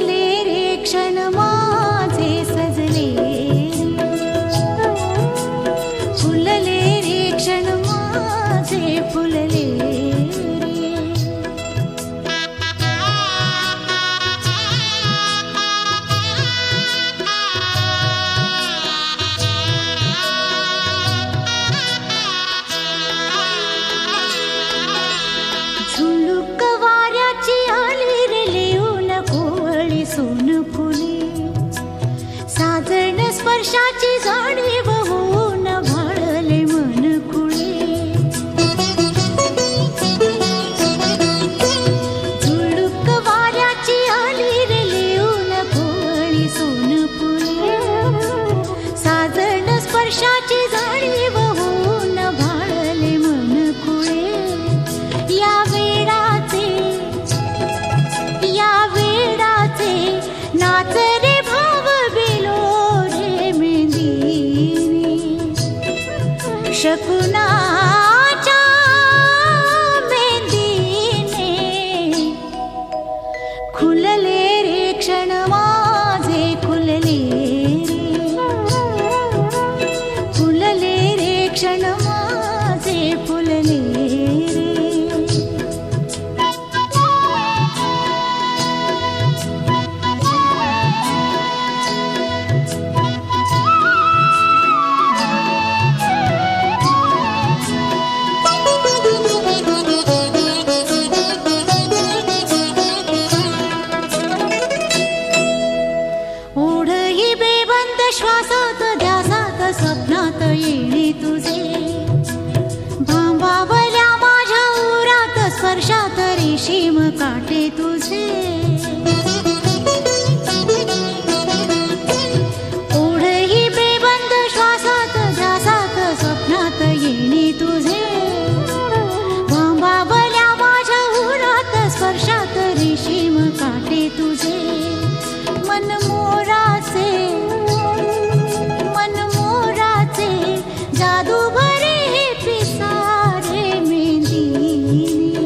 फुलले रे क्षण माझे सजले फुलले रे क्षण माझे फुलले झुळूक वाऱ्याची आली रे लिहून कोवळी सोन फुले साजण स्पर्शाची जाणीव होऊन भाळले मन खुळे झुळूक वाऱ्याची आली रे लिहून कोवळी सोन फुले साजण स्पर्शाची जाणीव होऊन भाळले मन खुळे या वेडाचे नाच रे भाव बिलो रे मेंदीने शकुनाच्या मेंदीने खुलले रे क्षण माझे खुलले रे खुलले रे क्षण माझे फुलले रे श्वासात ध्यासात स्वप्नात येणे तुझे भांबावल्या माझ्या उरात स्पर्शात रेशीम काटे तुझे ओढही बेबंद श्वासात ध्यासात स्वप्नात येणे तुझे भांबावल्या माझ्या उरात स्पर्शात रेशीम काटे तुझे मन मोराचे जादू भरे हे पिसारे मेंदीने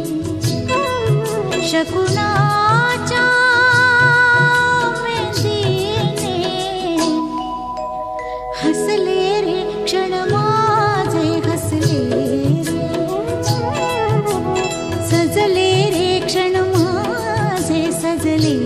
शकुनाच्या मेंदीने हसले रे क्षण माझे हसले सजले रे क्षण माझे सजले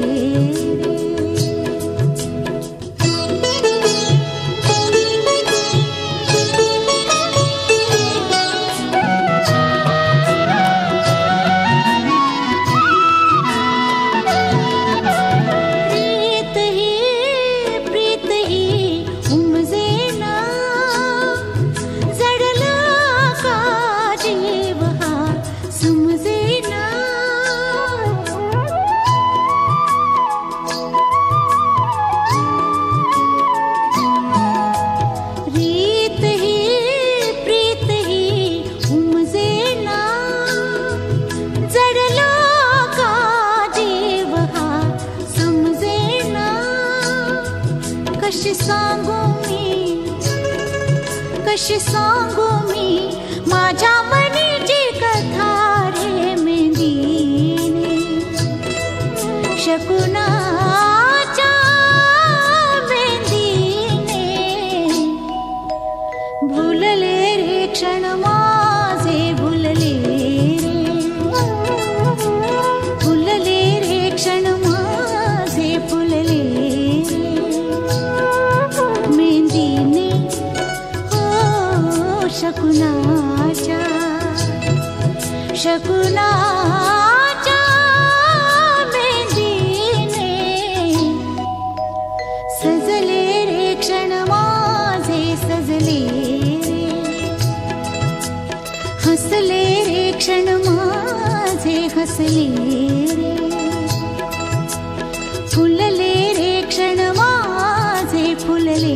कशी सांगू मी माझ्या मनीची कथा रे मेंदीने शकुनाच्या मेंदीने भुलले रे क्षण माझे भुलले रे फुलले रे क्षण माझे फुलले मेंदीने शकुनाच्या मेंदीने सजले रे क्षण माझे सजले हसले रे क्षण माझे हसले फुलले रे क्षण माझे फुलले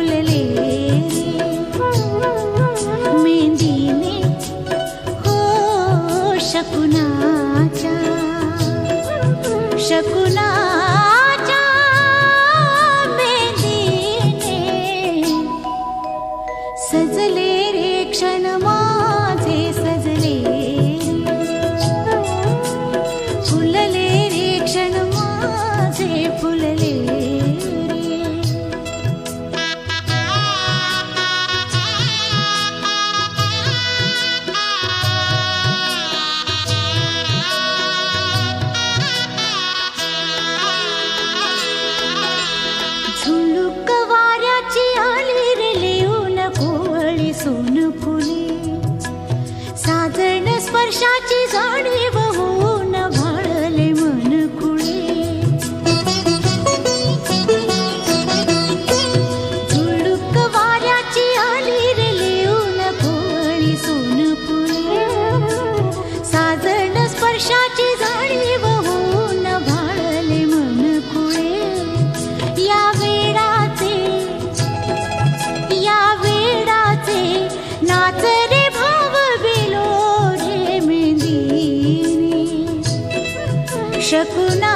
फुलले मेहंदीने हो शकुनाच्या मेहंदीने सजले रे क्षण माझे सजले फुलले रे क्षण माझे फुलले झुळूक वाऱ्याची आली रे लिहून कोवळी सोनफुली साजन स्पर्शाची जाणीव होऊन भाळले मन खुळे झुळूक वाऱ्याची आली रे लिहून कोवळी सोनफुली साजन स्पर्शाची जाणीव होऊन भाळले मन खुळे या वेडाचे नाच रे भाव बिलो रे मेहंदीने शकुना